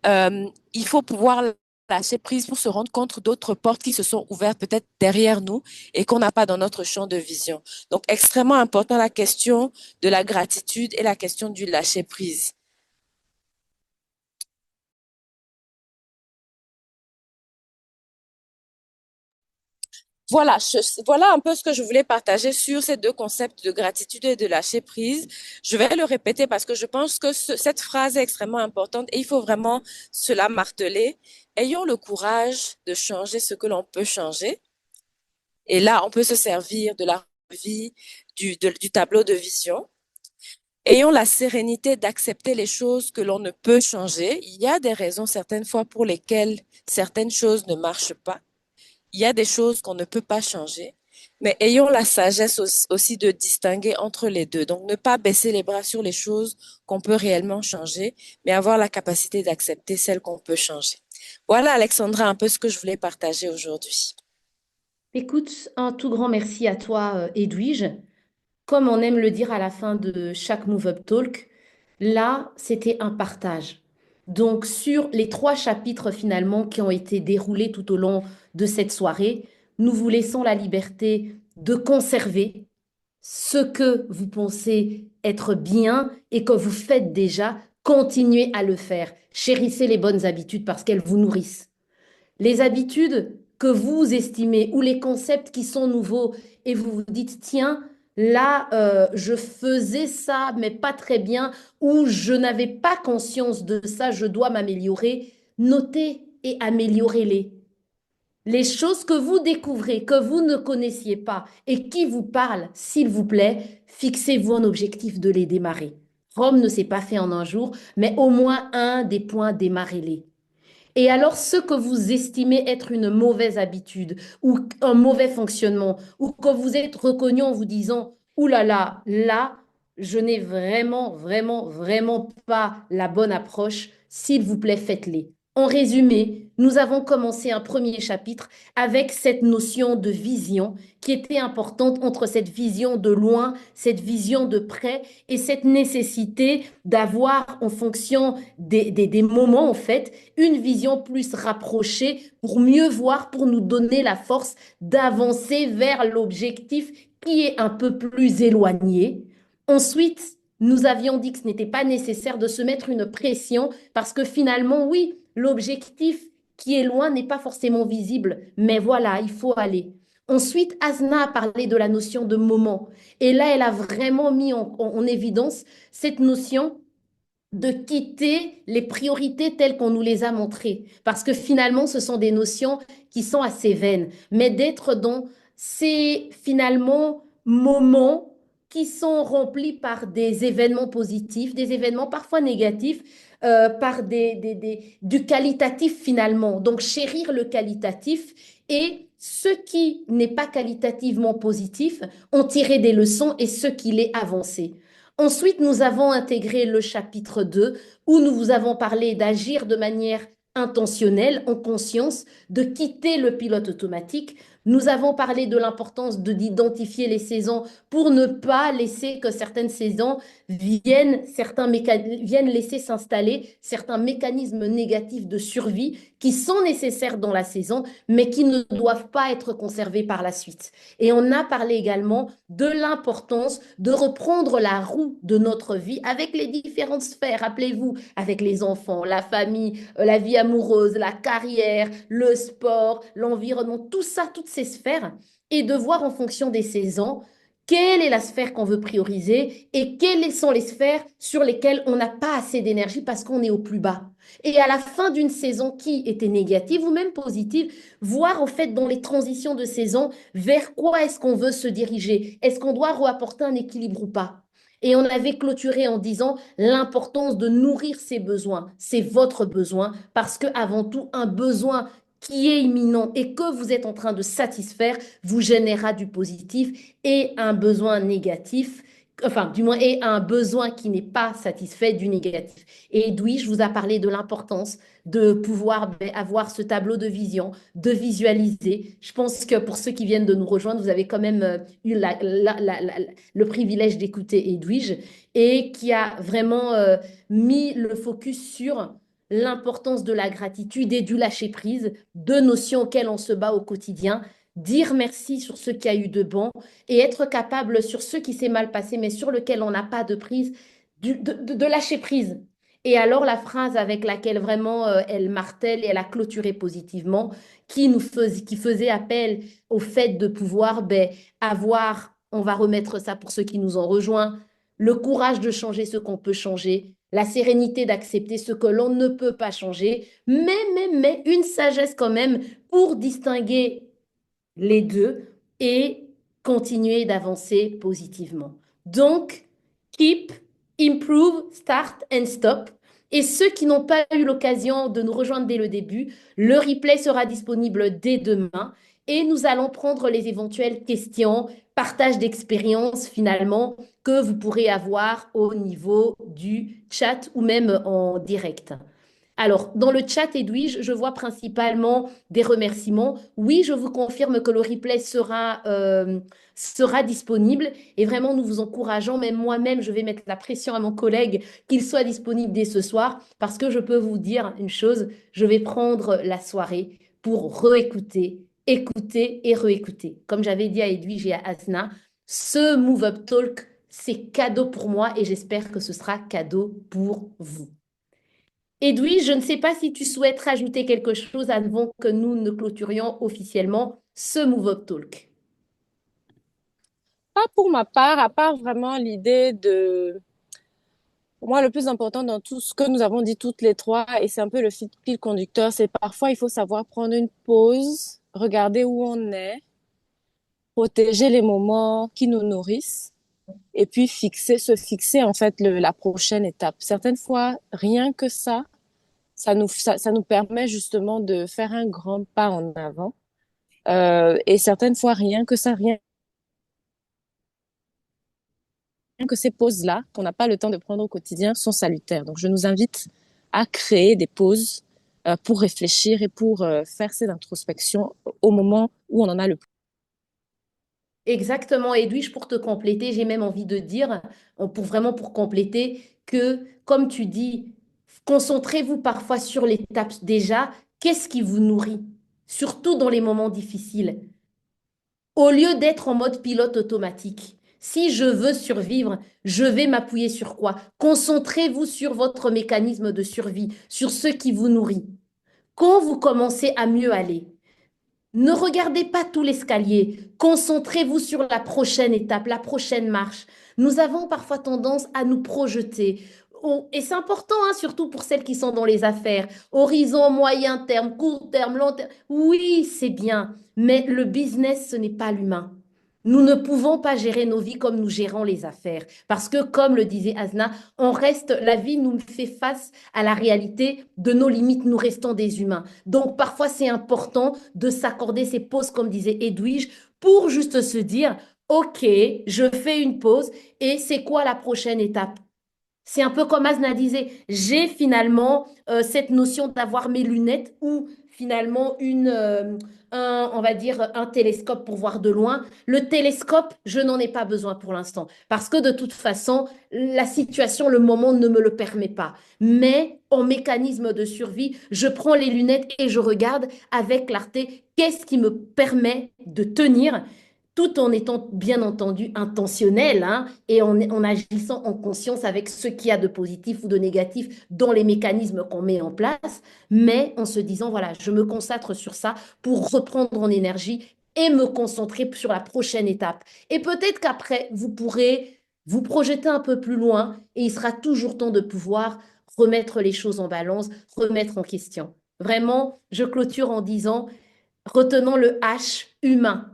il faut pouvoir lâcher prise pour se rendre compte d'autres portes qui se sont ouvertes peut-être derrière nous et qu'on n'a pas dans notre champ de vision. Donc, extrêmement important la question de la gratitude et la question du lâcher prise. Voilà un peu ce que je voulais partager sur ces 2 concepts de gratitude et de lâcher prise. Je vais le répéter parce que je pense que cette phrase est extrêmement importante et il faut vraiment cela marteler. Ayons le courage de changer ce que l'on peut changer. Et là, on peut se servir de la vie, du tableau de vision. Ayons la sérénité d'accepter les choses que l'on ne peut changer. Il y a des raisons certaines fois pour lesquelles certaines choses ne marchent pas. il y a des choses qu'on ne peut pas changer, mais ayons la sagesse aussi de distinguer entre les deux. Donc, ne pas baisser les bras sur les choses qu'on peut réellement changer, mais avoir la capacité d'accepter celles qu'on peut changer. Voilà, Alexandra, un peu ce que je voulais partager aujourd'hui. Écoute, un tout grand merci à toi, Edwige. Comme on aime le dire à la fin de chaque Move Up Talk, là, c'était un partage. Donc, sur les trois chapitres finalement qui ont été déroulés tout au long de cette soirée, nous vous laissons la liberté de conserver ce que vous pensez être bien et que vous faites déjà. Continuez à le faire. Chérissez les bonnes habitudes parce qu'elles vous nourrissent. Les habitudes que vous estimez ou les concepts qui sont nouveaux et vous vous dites, tiens, là, je faisais ça, mais pas très bien, ou je n'avais pas conscience de ça, je dois m'améliorer, notez et améliorez-les. Les choses que vous découvrez, que vous ne connaissiez pas et qui vous parlent, s'il vous plaît, fixez-vous un objectif de les démarrer. Rome ne s'est pas fait en un jour, mais au moins un des points, démarrez-les. Et alors, ce que vous estimez être une mauvaise habitude ou un mauvais fonctionnement, ou que vous êtes reconnu en vous disant, ouh là, je n'ai vraiment pas la bonne approche, s'il vous plaît, faites-les. En résumé, nous avons commencé un premier chapitre avec cette notion de vision qui était importante entre cette vision de loin, cette vision de près et cette nécessité d'avoir en fonction des moments, en fait, une vision plus rapprochée pour mieux voir, pour nous donner la force d'avancer vers l'objectif qui est un peu plus éloigné. Ensuite, nous avions dit que ce n'était pas nécessaire de se mettre une pression parce que finalement, oui, l'objectif qui est loin n'est pas forcément visible, mais voilà, il faut aller. Ensuite, Asna a parlé de la notion de moment. Et là, elle a vraiment mis en évidence cette notion de quitter les priorités telles qu'on nous les a montrées. Parce que finalement, ce sont des notions qui sont assez vaines, mais d'être dans ces finalement moments qui sont remplis par des événements positifs, des événements parfois négatifs, par du qualitatif finalement. Donc, chérir le qualitatif et ce qui n'est pas qualitativement positif, en tirer des leçons et ce qui l'est avancé. Ensuite, nous avons intégré le chapitre 2 où nous vous avons parlé d'agir de manière intentionnelle, en conscience, de quitter le pilote automatique. Nous avons parlé de l'importance d'identifier les saisons pour ne pas laisser que certaines saisons viennent laisser s'installer certains mécanismes négatifs de survie qui sont nécessaires dans la saison, mais qui ne doivent pas être conservés par la suite. Et on a parlé également de l'importance de reprendre la roue de notre vie avec les différentes sphères. Rappelez-vous, avec les enfants, la famille, la vie amoureuse, la carrière, le sport, l'environnement, tout ça, toutes ces sphères, et de voir en fonction des saisons quelle est la sphère qu'on veut prioriser et quelles sont les sphères sur lesquelles on n'a pas assez d'énergie parce qu'on est au plus bas. Et à la fin d'une saison qui était négative ou même positive, voir en fait dans les transitions de saison vers quoi est-ce qu'on veut se diriger. Est-ce qu'on doit apporter un équilibre ou pas? Et on avait clôturé en disant l'importance de nourrir ses besoins. C'est votre besoin parce que avant tout, un besoin qui est imminent et que vous êtes en train de satisfaire vous générera du positif et un besoin négatif, enfin du moins et un besoin qui n'est pas satisfait du négatif. Et Edoui, je vous ai parlé de l'importance de pouvoir avoir ce tableau de vision, de visualiser. Je pense que pour ceux qui viennent de nous rejoindre, vous avez quand même eu le privilège d'écouter Edwige et qui a vraiment mis le focus sur l'importance de la gratitude et du lâcher-prise, deux notions auxquelles on se bat au quotidien. Dire merci sur ce qu'il y a eu de bon et être capable sur ce qui s'est mal passé, mais sur lequel on n'a pas de prise, de lâcher prise. Et alors la phrase avec laquelle vraiment elle martèle et elle a clôturé positivement, qui faisait appel au fait de pouvoir avoir, on va remettre ça pour ceux qui nous ont rejoints, le courage de changer ce qu'on peut changer, la sérénité d'accepter ce que l'on ne peut pas changer, mais une sagesse quand même pour distinguer les deux et continuer d'avancer positivement. Donc, keep, improve, start and stop. Et ceux qui n'ont pas eu l'occasion de nous rejoindre dès le début, le replay sera disponible dès demain. et nous allons prendre les éventuelles questions, partage d'expériences finalement que vous pourrez avoir au niveau du chat ou même en direct. Alors, dans le chat, Edwige, je vois principalement des remerciements. Oui, je vous confirme que le replay sera disponible et vraiment, nous vous encourageons, même moi-même, je vais mettre la pression à mon collègue qu'il soit disponible dès ce soir parce que je peux vous dire une chose, je vais prendre la soirée pour réécouter, écouter et réécouter. Comme j'avais dit à Edwige et à Asna, ce Move Up Talk, c'est cadeau pour moi et j'espère que ce sera cadeau pour vous. Edwige, je ne sais pas si tu souhaites rajouter quelque chose avant que nous ne clôturions officiellement ce Move Up Talk. Pas pour ma part, à part vraiment l'idée de... Pour moi, le plus important dans tout ce que nous avons dit toutes les trois, et c'est un peu le fil conducteur, c'est parfois il faut savoir prendre une pause, regarder où on est, protéger les moments qui nous nourrissent, et puis se fixer en fait la prochaine étape. Certaines fois, rien que ça nous permet justement de faire un grand pas en avant. Et certaines fois, rien que ces pauses-là, qu'on n'a pas le temps de prendre au quotidien, sont salutaires. Donc, je nous invite à créer des pauses pour réfléchir et pour faire cette introspection au moment où on en a le plus. Exactement, Edwige, pour te compléter, j'ai même envie de dire, pour compléter, que comme tu dis, concentrez-vous parfois sur l'étape déjà, qu'est-ce qui vous nourrit, surtout dans les moments difficiles. Au lieu d'être en mode pilote automatique, si je veux survivre, je vais m'appuyer sur quoi? Concentrez-vous sur votre mécanisme de survie, sur ce qui vous nourrit. Quand vous commencez à mieux aller, ne regardez pas tout l'escalier. Concentrez-vous sur la prochaine étape, la prochaine marche. Nous avons parfois tendance à nous projeter. Et c'est important, hein, surtout pour celles qui sont dans les affaires. Horizon, moyen terme, court terme, long terme. Oui, c'est bien, mais le business, ce n'est pas l'humain. Nous ne pouvons pas gérer nos vies comme nous gérons les affaires. Parce que, comme le disait Asna, la vie nous fait face à la réalité de nos limites, nous restons des humains. Donc, parfois, c'est important de s'accorder ces pauses, comme disait Edwige, pour juste se dire, OK, je fais une pause et c'est quoi la prochaine étape? C'est un peu comme Asna disait, j'ai finalement cette notion d'avoir mes lunettes ou finalement on va dire un télescope pour voir de loin. Le télescope, je n'en ai pas besoin pour l'instant parce que de toute façon, la situation, le moment ne me le permet pas. Mais en mécanisme de survie, je prends les lunettes et je regarde avec clarté qu'est-ce qui me permet de tenir tout en étant bien entendu intentionnel, hein, et en agissant en conscience avec ce qu'il y a de positif ou de négatif dans les mécanismes qu'on met en place, mais en se disant, voilà, je me consacre sur ça pour reprendre en énergie et me concentrer sur la prochaine étape. Et peut-être qu'après, vous pourrez vous projeter un peu plus loin et il sera toujours temps de pouvoir remettre les choses en balance, remettre en question. Vraiment, je clôture en disant, retenons le H humain.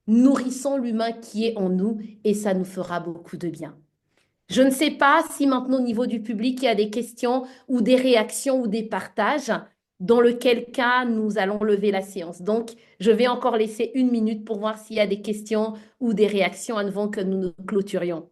Nourrissons l'humain qui est en nous et ça nous fera beaucoup de bien. Je ne sais pas si maintenant au niveau du public, il y a des questions ou des réactions ou des partages, dans lequel cas nous allons lever la séance. Donc, je vais encore laisser une minute pour voir s'il y a des questions ou des réactions avant que nous nous clôturions.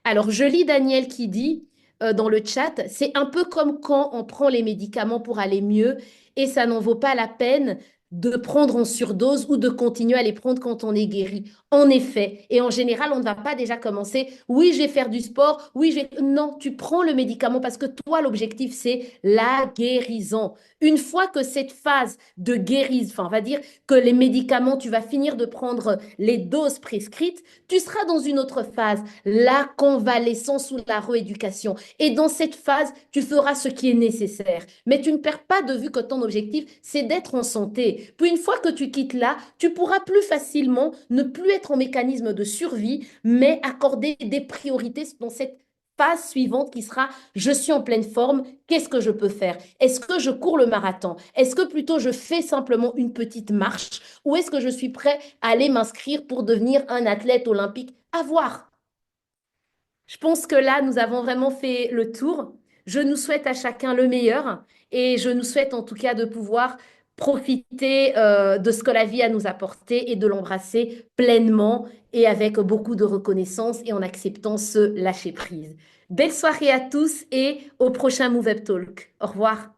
Alors, je lis Daniel qui dit dans le chat, c'est un peu comme quand on prend les médicaments pour aller mieux et ça n'en vaut pas la peine de prendre en surdose ou de continuer à les prendre quand on est guéri. En effet, et en général, on ne va pas déjà commencer, oui, je vais faire du sport, oui, je vais... Non, tu prends le médicament parce que toi, l'objectif, c'est la guérison. Une fois que cette phase de guérison, enfin, on va dire que les médicaments, tu vas finir de prendre les doses prescrites, tu seras dans une autre phase, la convalescence ou la rééducation. Et dans cette phase, tu feras ce qui est nécessaire. Mais tu ne perds pas de vue que ton objectif, c'est d'être en santé. Puis une fois que tu quittes là, tu pourras plus facilement ne plus être en mécanisme de survie, mais accorder des priorités dans cette phase suivante qui sera, je suis en pleine forme, qu'est-ce que je peux faire? Est-ce que je cours le marathon? Est-ce que plutôt je fais simplement une petite marche? Ou est-ce que je suis prêt à aller m'inscrire pour devenir un athlète olympique? À voir. Je pense que là, nous avons vraiment fait le tour. Je nous souhaite à chacun le meilleur et je nous souhaite en tout cas de pouvoir profiter de ce que la vie a nous apporté et de l'embrasser pleinement et avec beaucoup de reconnaissance et en acceptant ce lâcher prise. Belle soirée à tous et au prochain Move Up Talk. Au revoir.